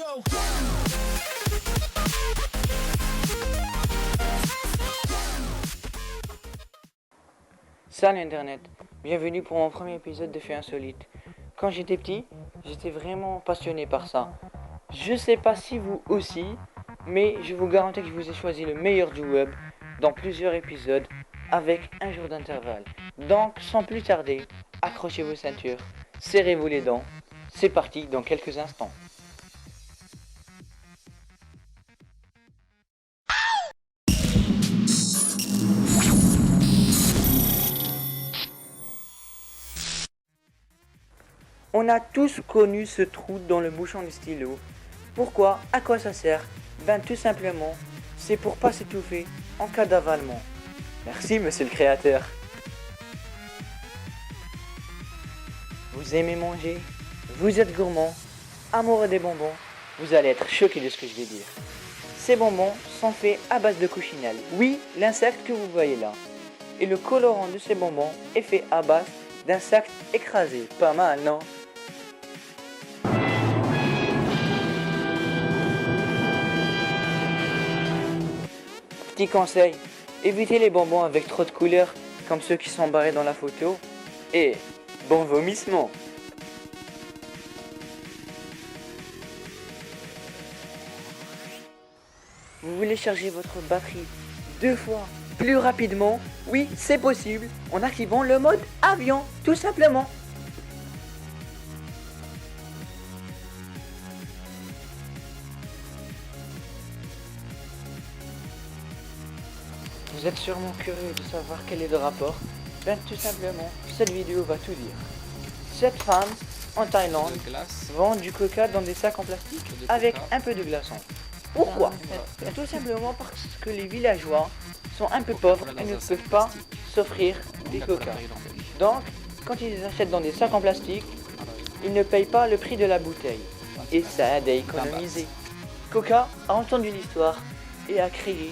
go. Salut Internet, bienvenue pour mon premier épisode de Faits Insolites. Quand j'étais petit, j'étais vraiment passionné par ça. Je sais pas si vous aussi, mais je vous garantis que je vous ai choisi le meilleur du web dans plusieurs épisodes avec un jour d'intervalle. Donc sans plus tarder, accrochez vos ceintures, serrez-vous les dents. C'est parti dans quelques instants. On a tous connu ce trou dans le bouchon du stylo. Pourquoi? À quoi ça sert? Ben tout simplement, c'est pour pas s'étouffer en cas d'avalement. Merci monsieur le créateur. Vous aimez manger? Vous êtes gourmand? Amoureux des bonbons? Vous allez être choqué de ce que je vais dire. Ces bonbons sont faits à base de coccinelle. Oui, l'insecte que vous voyez là. Et le colorant de ces bonbons est fait à base d'insectes écrasés. Pas mal, non? Petit conseil, évitez les bonbons avec trop de couleurs, comme ceux qui sont barrés dans la photo. Et bon vomissement. Vous voulez charger votre batterie 2 fois plus rapidement? Oui, c'est possible en activant le mode avion, tout simplement. Vous êtes sûrement curieux de savoir quel est le rapport? Ben tout simplement, cette vidéo va tout dire. Cette femme, en Thaïlande, vend du coca dans des sacs en plastique avec un peu de glaçon. Pourquoi? Tout simplement parce que les villageois sont un peu pauvres et ne peuvent pas s'offrir des coca. Donc, quand ils les achètent dans des sacs en plastique, ils ne payent pas le prix de la bouteille. Et ça aide à économiser. Coca a entendu l'histoire et a créé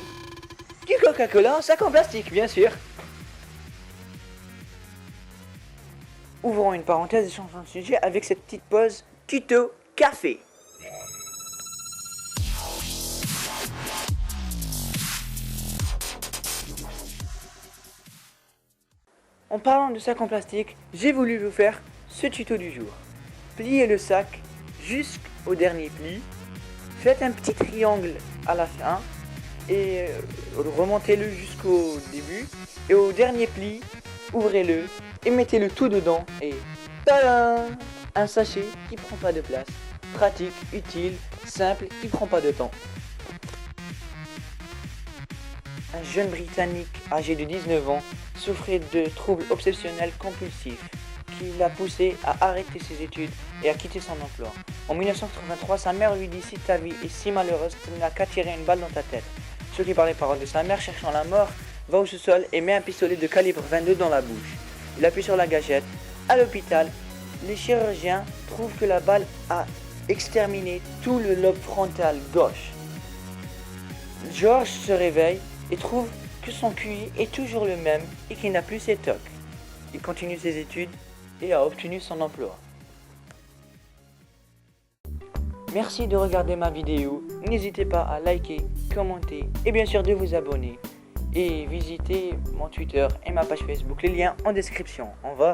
du Coca-Cola en sac en plastique, bien sûr. Ouvrons une parenthèse et changeons de sujet avec cette petite pause tuto café. En parlant de sac en plastique, j'ai voulu vous faire ce tuto du jour. Pliez le sac jusqu'au dernier pli, faites un petit triangle à la fin et remontez-le jusqu'au début, et au dernier pli, ouvrez-le et mettez le tout dedans et tadam! Un sachet qui prend pas de place. Pratique, utile, simple, qui prend pas de temps. Un jeune Britannique âgé de 19 ans souffrait de troubles obsessionnels compulsifs qui l'a poussé à arrêter ses études et à quitter son emploi. En 1983, sa mère lui dit: si ta vie est si malheureuse, tu n'as qu'à tirer une balle dans ta tête. Choqué par les paroles de sa mère, cherchant la mort, va au sous-sol et met un pistolet de calibre 22 dans la bouche. Il appuie sur la gâchette. À l'hôpital, les chirurgiens trouvent que la balle a exterminé tout le lobe frontal gauche. George se réveille et trouve que son QI est toujours le même et qu'il n'a plus ses tocs. Il continue ses études et a obtenu son emploi. Merci de regarder ma vidéo. N'hésitez pas à liker, commenter et bien sûr de vous abonner. Et visitez mon Twitter et ma page Facebook. Les liens en description. Au revoir.